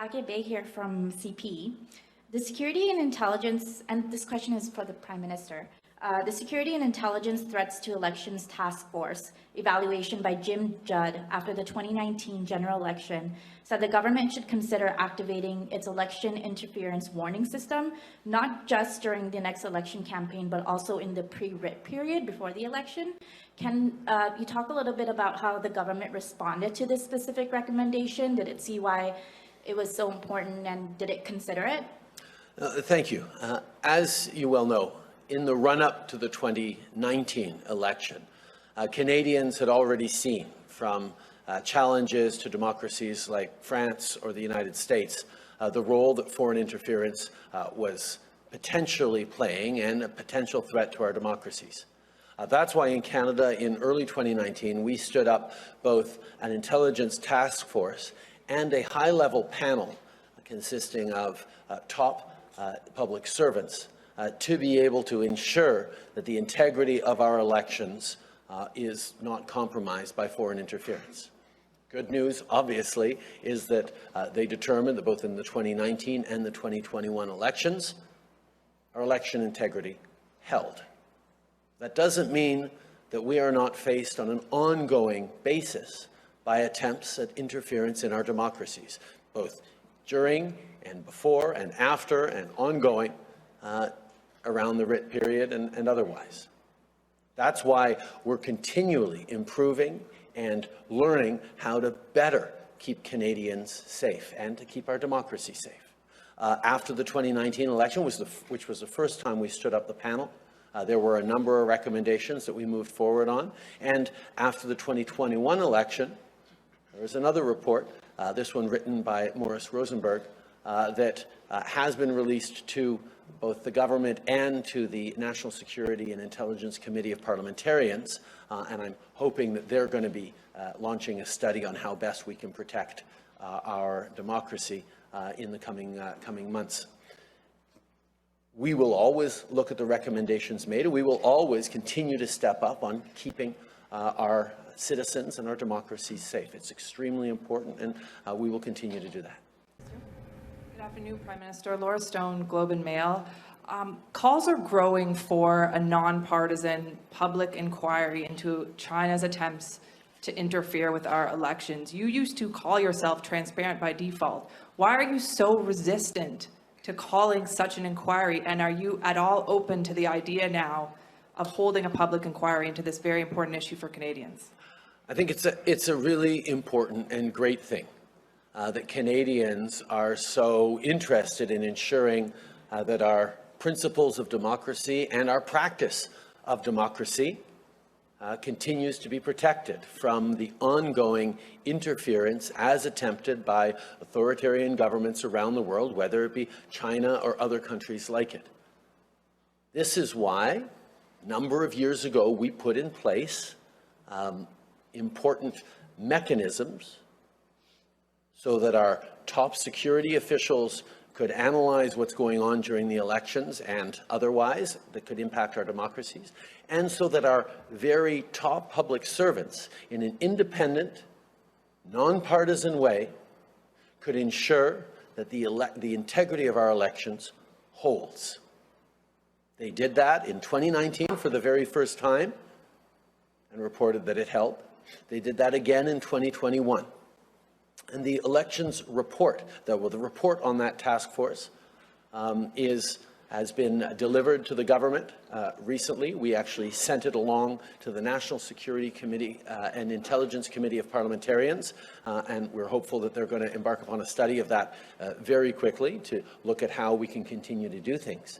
Ake Bay here from CP. The Security and Intelligence, and this question is for the Prime Minister. The Security and Intelligence Threats to Elections Task Force evaluation by Jim Judd after the 2019 general election said the government should consider activating its election interference warning system, not just during the next election campaign, but also in the pre-writ period before the election. Can you talk a little bit about how the government responded to this specific recommendation? Did it see why it was so important, and did it consider it? Thank you. As you well know, in the run-up to the 2019 election, Canadians had already seen, from challenges to democracies like France or the United States, the role that foreign interference was potentially playing and a potential threat to our democracies. That's why in Canada, in early 2019, we stood up both an intelligence task force and a high-level panel consisting of top public servants to be able to ensure that the integrity of our elections is not compromised by foreign interference. Good news, obviously, is that they determined that both in the 2019 and the 2021 elections, our election integrity held. That doesn't mean that we are not faced on an ongoing basis by attempts at interference in our democracies, both during and before and after and ongoing around the writ period and otherwise. That's why we're continually improving and learning how to better keep Canadians safe and to keep our democracy safe. After the 2019 election, which was the first time we stood up the panel, there were a number of recommendations that we moved forward on. And after the 2021 election, there was another report, this one written by Morris Rosenberg, that has been released to both the government and to the National Security and Intelligence Committee of Parliamentarians, and I'm hoping that they're going to be launching a study on how best we can protect our democracy in the coming months. We will always look at the recommendations made, and we will always continue to step up on keeping our citizens and our democracy safe. It's extremely important, and we will continue to do that. Good afternoon, Prime Minister. Laura Stone, Globe and Mail. Calls are growing for a nonpartisan public inquiry into China's attempts to interfere with our elections. You used to call yourself transparent by default. Why are you so resistant to calling such an inquiry, and are you at all open to the idea now of holding a public inquiry into this very important issue for Canadians? I think it's a really important and great thing that Canadians are so interested in ensuring that our principles of democracy and our practice of democracy continues to be protected from the ongoing interference as attempted by authoritarian governments around the world, whether it be China or other countries like it. This is why, a number of years ago, we put in place important mechanisms so that our top security officials could analyze what's going on during the elections and otherwise that could impact our democracies, and so that our very top public servants, in an independent, nonpartisan way, could ensure that the integrity of our elections holds. They did that in 2019 for the very first time and reported that it held. They did that again in 2021. And the elections report, the report on that task force, has been delivered to the government recently. We actually sent it along to the National Security Committee and Intelligence Committee of Parliamentarians, and we're hopeful that they're going to embark upon a study of that very quickly to look at how we can continue to do things.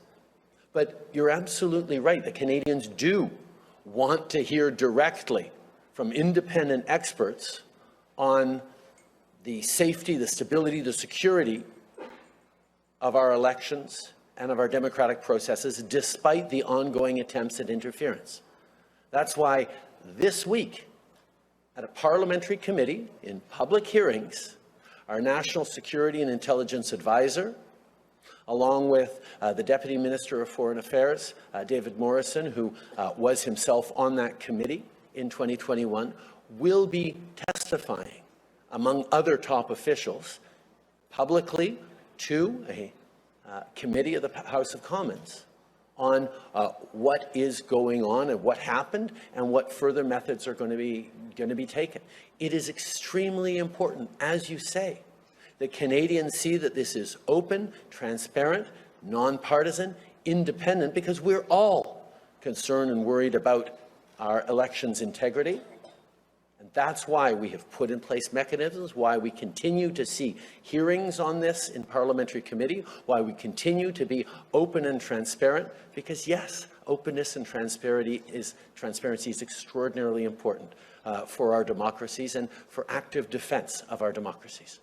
But you're absolutely right. The Canadians do want to hear directly from independent experts on the safety, the stability, the security of our elections and of our democratic processes, despite the ongoing attempts at interference. That's why this week, at a parliamentary committee in public hearings, our National Security and Intelligence Advisor, along with the Deputy Minister of Foreign Affairs, David Morrison, who was himself on that committee in 2021, will be testifying, among other top officials, publicly to a committee of the House of Commons on what is going on and what happened and what further methods are going to be taken. It is extremely important, as you say, that Canadians see that this is open, transparent, nonpartisan, independent, because we're all concerned and worried about our elections' integrity. And that's why we have put in place mechanisms, why we continue to see hearings on this in parliamentary committee, why we continue to be open and transparent, because yes, openness and transparency is extraordinarily important for our democracies and for active defense of our democracies.